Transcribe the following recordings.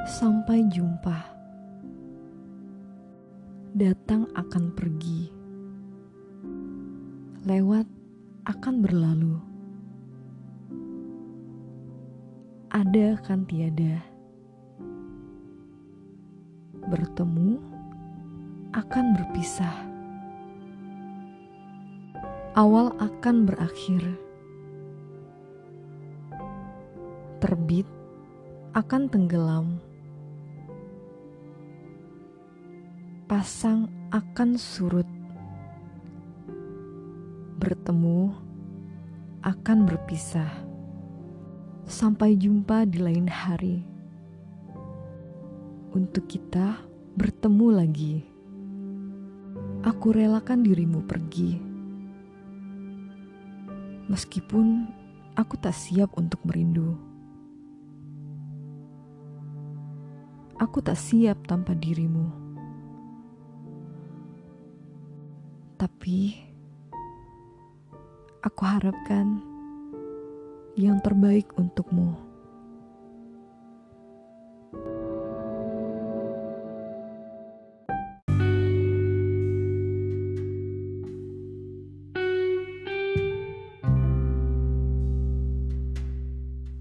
Sampai jumpa. Datang akan pergi. Lewat akan berlalu. Ada kan tiada. Bertemu akan berpisah. Awal akan berakhir. Terbit akan tenggelam. Pasang akan surut. Bertemu akan berpisah. Sampai jumpa di lain hari. Untuk kita bertemu lagi. Aku relakan dirimu pergi. Meskipun aku tak siap untuk merindu. Aku tak siap tanpa dirimu. Tapi aku harapkan yang terbaik untukmu.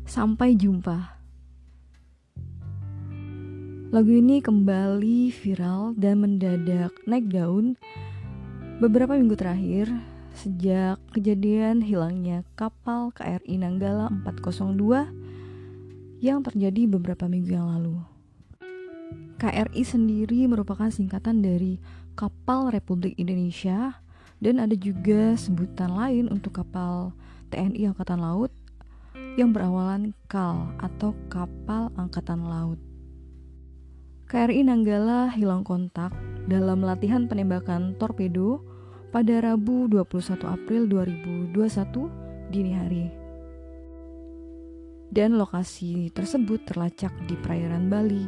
Sampai jumpa. Lagu ini kembali viral dan mendadak naik daun beberapa minggu terakhir sejak kejadian hilangnya kapal KRI Nanggala 402 yang terjadi beberapa minggu yang lalu. KRI sendiri merupakan singkatan dari Kapal Republik Indonesia dan ada juga sebutan lain untuk kapal TNI Angkatan Laut yang berawalan KAL atau Kapal Angkatan Laut. KRI Nanggala hilang kontak dalam latihan penembakan torpedo pada Rabu 21 April 2021 dini hari. Dan lokasi tersebut terlacak di perairan Bali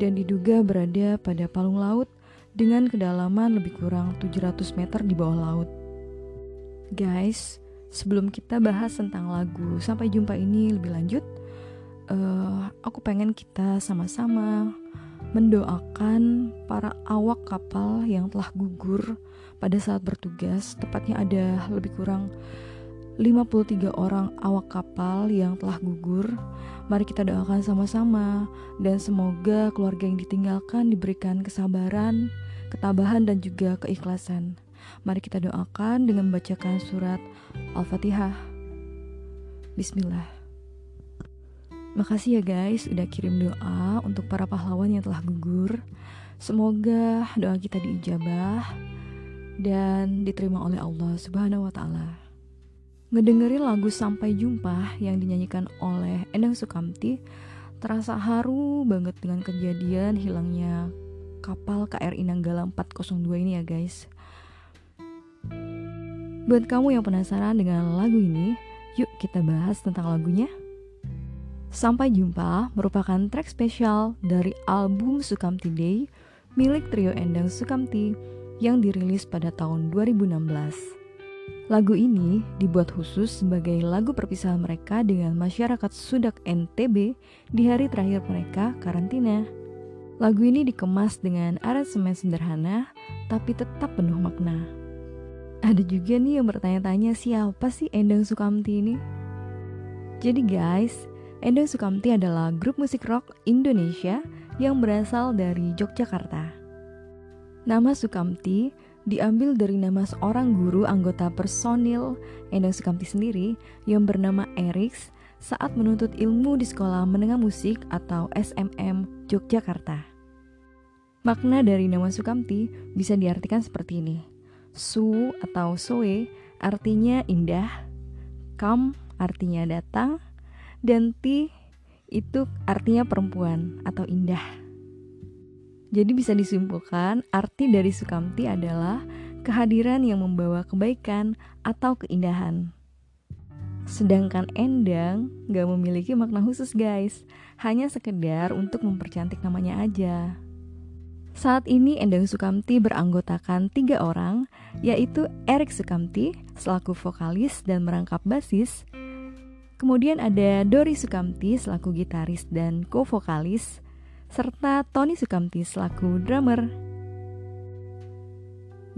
dan diduga berada pada palung laut dengan kedalaman lebih kurang 700 meter di bawah laut. Guys, sebelum kita bahas tentang lagu Sampai Jumpa ini lebih lanjut, aku pengen kita sama-sama mendoakan para awak kapal yang telah gugur pada saat bertugas. Tepatnya ada lebih kurang 53 orang awak kapal yang telah gugur. Mari kita doakan sama-sama dan semoga keluarga yang ditinggalkan diberikan kesabaran, ketabahan dan juga keikhlasan. Mari kita doakan dengan membacakan surat Al-Fatihah. Bismillah. Makasih ya guys udah kirim doa untuk para pahlawan yang telah gugur. Semoga doa kita diijabah dan diterima oleh Allah Subhanahu wa Ta'ala. Ngedengerin lagu Sampai Jumpa yang dinyanyikan oleh Endang Sukamti terasa haru banget dengan kejadian hilangnya kapal KRI Nanggala 402 ini ya guys. Buat kamu yang penasaran dengan lagu ini, yuk kita bahas tentang lagunya. Sampai Jumpa merupakan track spesial dari album Sukamti Day milik trio Endang Sukamti yang dirilis pada tahun 2016. Lagu ini dibuat khusus sebagai lagu perpisahan mereka dengan masyarakat Sudak NTB di hari terakhir mereka karantina. Lagu ini dikemas dengan aransemen sederhana tapi tetap penuh makna. Ada juga nih yang bertanya-tanya siapa sih Endang Sukamti ini? Jadi guys, Endang Sukamti adalah grup musik rock Indonesia yang berasal dari Yogyakarta. Nama Sukamti diambil dari nama seorang guru anggota personil Endang Sukamti sendiri yang bernama Eriks saat menuntut ilmu di Sekolah Menengah Musik atau SMM Yogyakarta. Makna dari nama Sukamti bisa diartikan seperti ini. Su atau soe artinya indah, kam artinya datang, dan ti itu artinya perempuan atau indah. Jadi bisa disimpulkan arti dari Sukamti adalah kehadiran yang membawa kebaikan atau keindahan. Sedangkan Endang gak memiliki makna khusus guys, hanya sekedar untuk mempercantik namanya aja. Saat ini Endang Sukamti beranggotakan 3 orang, yaitu Erik Sukamti selaku vokalis dan merangkap basis. Kemudian ada Dori Sukamti selaku gitaris dan co-vokalis, serta Tony Sukamti selaku drummer.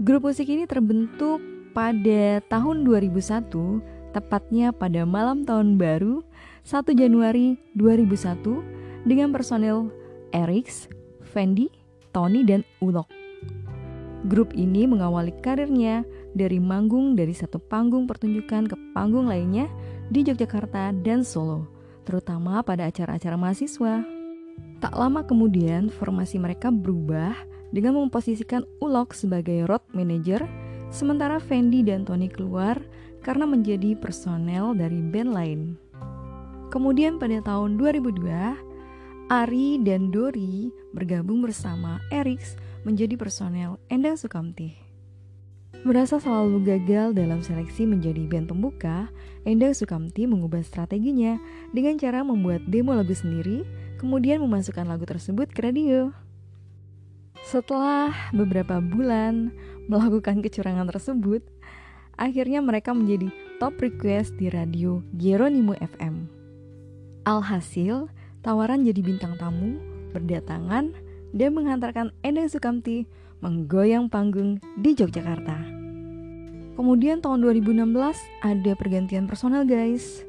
Grup musik ini terbentuk pada tahun 2001, tepatnya pada malam tahun baru 1 Januari 2001 dengan personil Erix, Fendi, Tony, dan Ulok. Grup ini mengawali karirnya dari manggung dari satu panggung pertunjukan ke panggung lainnya di Yogyakarta dan Solo, terutama pada acara-acara mahasiswa. Tak lama kemudian, formasi mereka berubah dengan memposisikan Ulok sebagai road manager, sementara Fendi dan Tony keluar karena menjadi personel dari band lain. Kemudian pada tahun 2002, Ari dan Dori bergabung bersama Erix menjadi personel Endang Sukamti. Merasa selalu gagal dalam seleksi menjadi band pembuka, Endang Sukamti mengubah strateginya dengan cara membuat demo lagu sendiri, kemudian memasukkan lagu tersebut ke radio. Setelah beberapa bulan melakukan kecurangan tersebut, akhirnya mereka menjadi top request di radio Geronimo FM. Alhasil, tawaran jadi bintang tamu berdatangan dan menghantarkan Endang Sukamti menggoyang panggung di Yogyakarta. Kemudian tahun 2016 ada pergantian personel guys.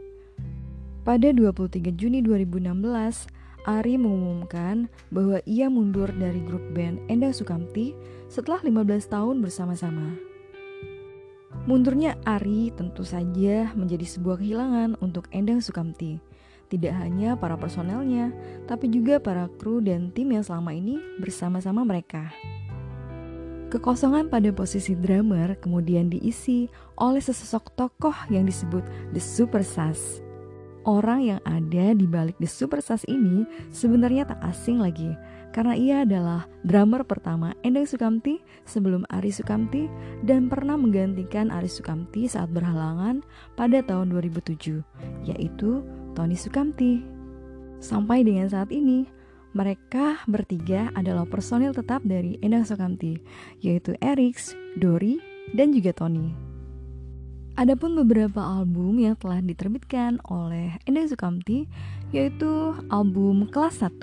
Pada 23 Juni 2016, Ari mengumumkan bahwa ia mundur dari grup band Endang Sukamti setelah 15 tahun bersama-sama. Mundurnya Ari tentu saja menjadi sebuah kehilangan untuk Endang Sukamti. Tidak hanya para personelnya, tapi juga para kru dan tim yang selama ini bersama-sama mereka. Kekosongan pada posisi drummer kemudian diisi oleh sesosok tokoh yang disebut The Super Sus. Orang yang ada di balik The Super Sus ini sebenarnya tak asing lagi, karena ia adalah drummer pertama Endang Sukamti sebelum Ari Sukamti dan pernah menggantikan Ari Sukamti saat berhalangan pada tahun 2007, yaitu Tony Sukamti. Sampai dengan saat ini, mereka bertiga adalah personil tetap dari Endang Sukamti, yaitu Erix, Dori, dan juga Tony. Adapun beberapa album yang telah diterbitkan oleh Endang Sukamti, yaitu album Kelas 1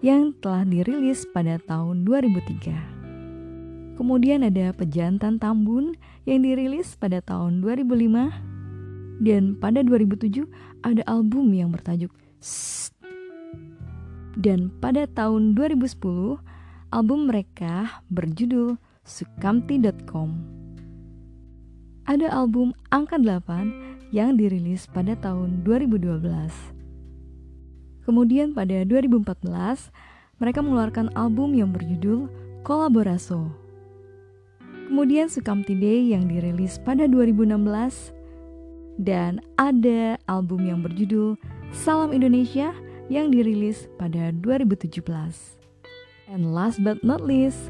yang telah dirilis pada tahun 2003. Kemudian ada Pejantan Tambun yang dirilis pada tahun 2005. Dan pada 2007 ada album yang bertajuk Sst. Dan pada tahun 2010 album mereka berjudul Sukamti.com. Ada album Angka 8 yang dirilis pada tahun 2012. Kemudian pada 2014 mereka mengeluarkan album yang berjudul Kolaboraso. Kemudian Sukamti Day yang dirilis pada 2016. Dan ada album yang berjudul Salam Indonesia yang dirilis pada 2017. And last but not least,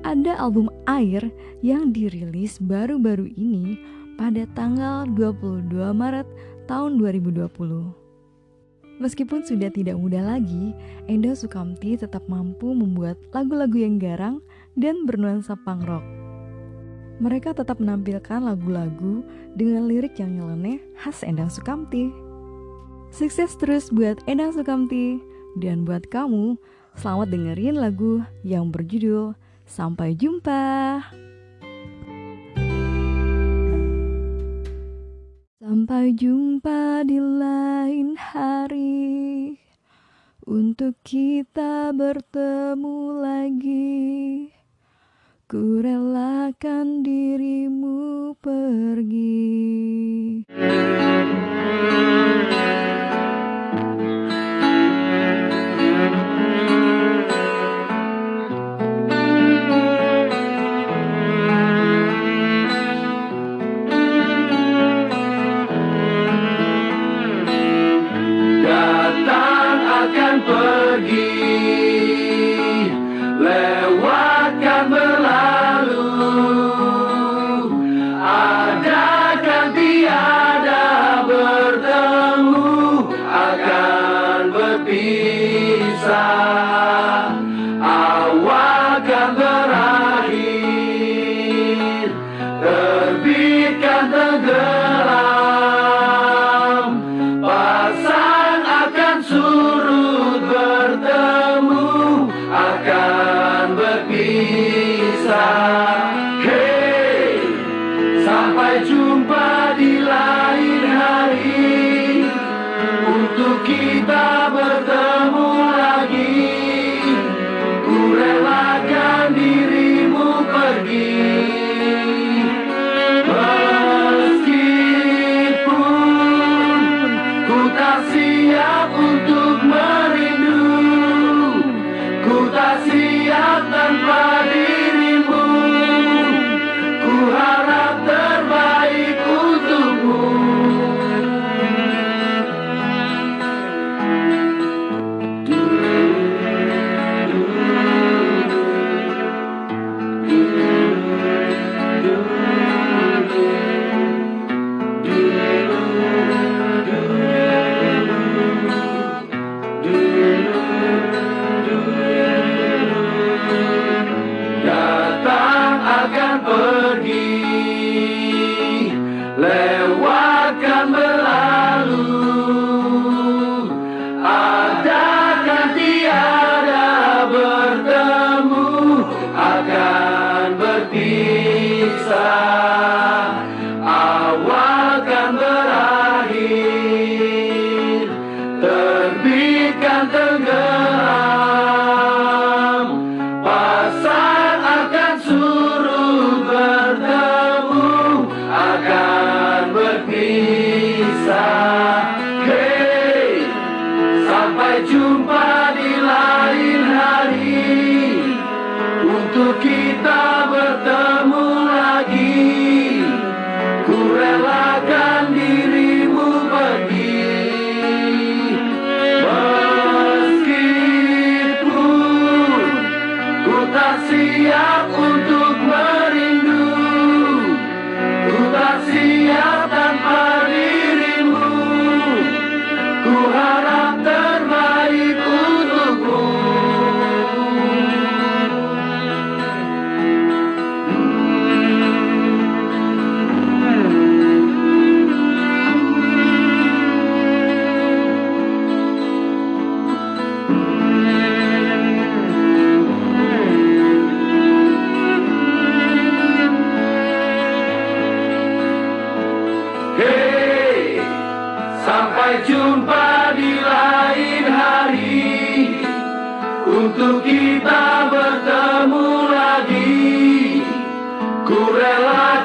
ada album Air yang dirilis baru-baru ini pada tanggal 22 Maret tahun 2020. Meskipun sudah tidak muda lagi, Endang Sukamti tetap mampu membuat lagu-lagu yang garang dan bernuansa punk rock. Mereka tetap menampilkan lagu-lagu dengan lirik yang nyeleneh khas Endang Sukamti. Sukses terus buat Endang Sukamti, dan buat kamu, selamat dengerin lagu yang berjudul Sampai Jumpa. Sampai jumpa di lain hari, untuk kita bertemu lagi. Ku relakan dirimu pergi. Datang akan pergi, lewatkan berlalu, ada berpisah. Hey, sampai jumpa di lain hari, untuk kita bertemu lagi. Ku relakan dirimu pergi, meskipun ku tak siap untuk merindu. Ku tak siap tanpa dirimu. Ku harap terbaik untukmu. Hey, sampai jumpa di lain hari, untuk kita bertemu lagi. Ku rela